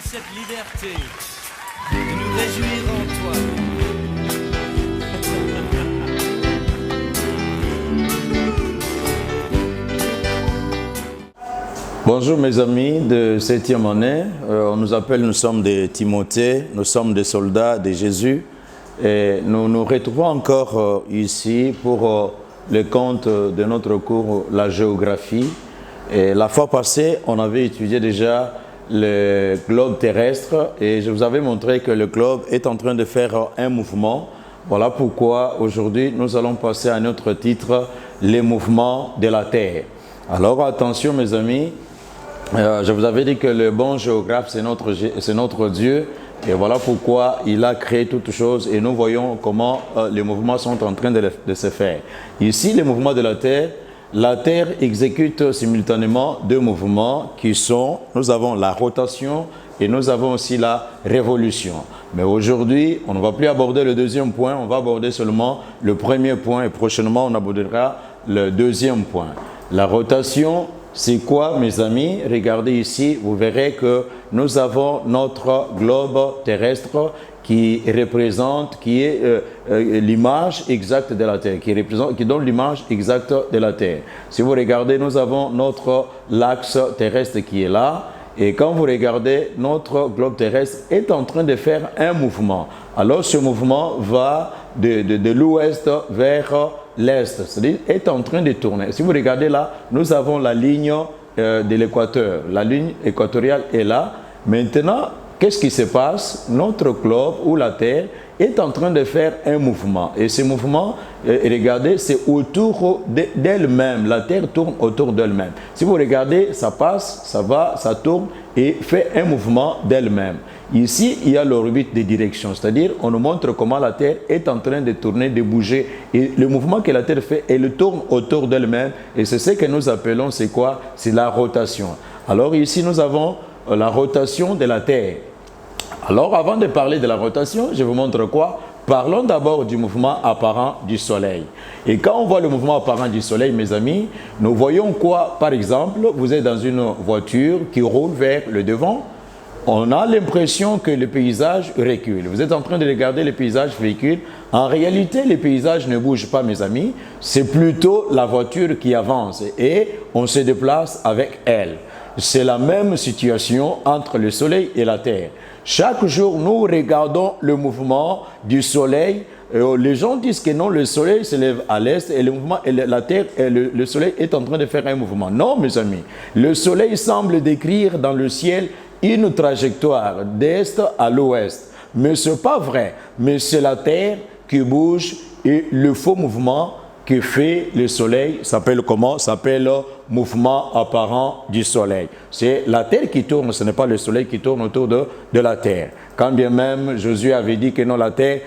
cette liberté de nous réjouir en toi. Bonjour mes amis de 7e année, on nous appelle, nous sommes des Timothée, nous sommes des soldats de Jésus et nous nous retrouvons encore ici pour le compte de notre cours, la géographie. Et la fois passée, on avait étudié déjà le globe terrestre et je vous avais montré que le globe est en train de faire un mouvement. Voilà pourquoi aujourd'hui nous allons passer à notre titre, les mouvements de la Terre. Alors attention mes amis, je vous avais dit que le bon géographe c'est notre Dieu et voilà pourquoi il a créé toutes choses et nous voyons comment les mouvements sont en train de se faire. Ici les mouvements de la Terre exécute simultanément deux mouvements qui sont, nous avons la rotation et nous avons aussi la révolution. Mais aujourd'hui, on ne va plus aborder le deuxième point, on va aborder seulement le premier point et prochainement on abordera le deuxième point. La rotation, c'est quoi mes amis? Regardez ici, vous verrez que nous avons notre globe terrestre qui représente, qui est l'image exacte de la Terre, qui donne l'image exacte de la Terre. Si vous regardez, nous avons notre l'axe terrestre qui est là, et quand vous regardez, notre globe terrestre est en train de faire un mouvement. Alors ce mouvement va de l'ouest vers l'est, c'est-à-dire est en train de tourner. Si vous regardez là, nous avons la ligne de l'équateur, la ligne équatoriale est là. Maintenant, qu'est-ce qui se passe? Notre globe ou la Terre est en train de faire un mouvement. Et ce mouvement, regardez, c'est autour d'elle-même. La Terre tourne autour d'elle-même. Si vous regardez, ça passe, ça va, ça tourne et fait un mouvement d'elle-même. Ici, il y a l'orbite de direction, c'est-à-dire on nous montre comment la Terre est en train de tourner, de bouger. Et le mouvement que la Terre fait, elle tourne autour d'elle-même. Et c'est ce que nous appelons, c'est quoi? C'est la rotation. Alors ici, nous avons la rotation de la Terre. Alors, avant de parler de la rotation, je vous montre quoi? Parlons d'abord du mouvement apparent du Soleil. Et quand on voit le mouvement apparent du Soleil, mes amis, nous voyons quoi? Par exemple, vous êtes dans une voiture qui roule vers le devant. On a l'impression que le paysage recule. Vous êtes en train de regarder le paysage recule. En réalité, le paysage ne bouge pas, mes amis. C'est plutôt la voiture qui avance et on se déplace avec elle. C'est la même situation entre le Soleil et la Terre. Chaque jour, nous regardons le mouvement du Soleil. Les gens disent que non, le Soleil se lève à l'est et la Terre, le Soleil est en train de faire un mouvement. Non, mes amis, le Soleil semble décrire dans le ciel une trajectoire d'est à l'ouest. Mais ce n'est pas vrai. Mais c'est la Terre qui bouge et le faux mouvement que fait le Soleil s'appelle comment? S'appelle mouvement apparent du Soleil. C'est la Terre qui tourne, ce n'est pas le Soleil qui tourne autour de la Terre. Quand bien même Josué avait dit que non, la Terre,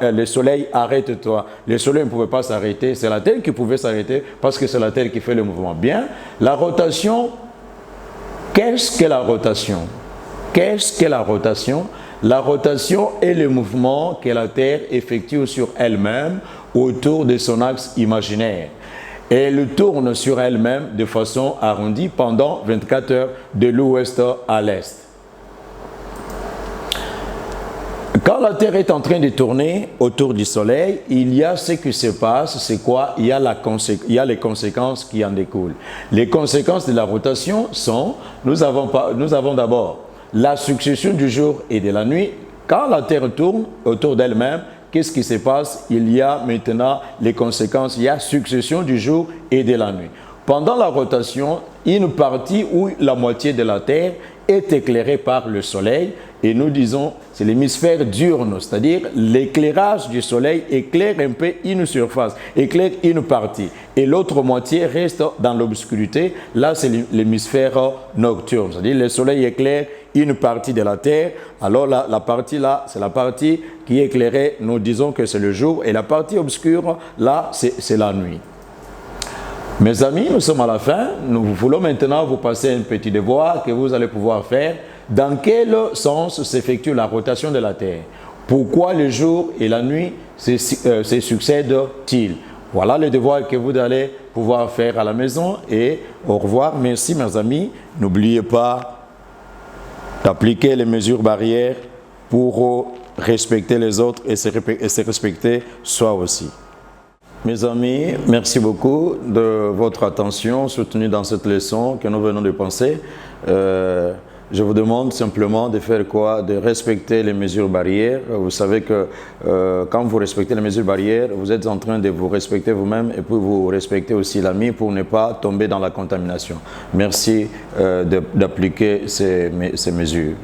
le Soleil, arrête-toi. Le Soleil ne pouvait pas s'arrêter, c'est la Terre qui pouvait s'arrêter parce que c'est la Terre qui fait le mouvement. Bien, la rotation, qu'est-ce que la rotation? Qu'est-ce que la rotation? La rotation est le mouvement que la Terre effectue sur elle-même autour de son axe imaginaire. Elle tourne sur elle-même de façon arrondie pendant 24 heures de l'ouest à l'est. Quand la Terre est en train de tourner autour du Soleil, il y a ce qui se passe, c'est quoi? Il y a les conséquences qui en découlent. Les conséquences de la rotation sont, nous avons d'abord la succession du jour et de la nuit. Quand la Terre tourne autour d'elle-même, qu'est-ce qui se passe? Il y a maintenant les conséquences, il y a succession du jour et de la nuit. Pendant la rotation, une partie ou la moitié de la Terre est éclairée par le Soleil et nous disons c'est l'hémisphère diurne, c'est-à-dire l'éclairage du Soleil éclaire un peu une surface, éclaire une partie et l'autre moitié reste dans l'obscurité. Là c'est l'hémisphère nocturne, c'est-à-dire le Soleil éclaire une partie de la Terre. Alors la partie là, c'est la partie qui est éclairée, nous disons que c'est le jour et la partie obscure là c'est la nuit. Mes amis, nous sommes à la fin. Nous voulons maintenant vous passer un petit devoir que vous allez pouvoir faire. Dans quel sens s'effectue la rotation de la Terre? Pourquoi le jour et la nuit se succèdent-ils? Voilà le devoir que vous allez pouvoir faire à la maison. Et au revoir. Merci mes amis. N'oubliez pas d'appliquer les mesures barrières pour respecter les autres et se respecter soi aussi. Mes amis, merci beaucoup de votre attention soutenue dans cette leçon que nous venons de penser. Je vous demande simplement de faire quoi? De respecter les mesures barrières. Vous savez que quand vous respectez les mesures barrières, vous êtes en train de vous respecter vous-même et puis vous respectez aussi l'ami pour ne pas tomber dans la contamination. Merci d'appliquer ces mesures.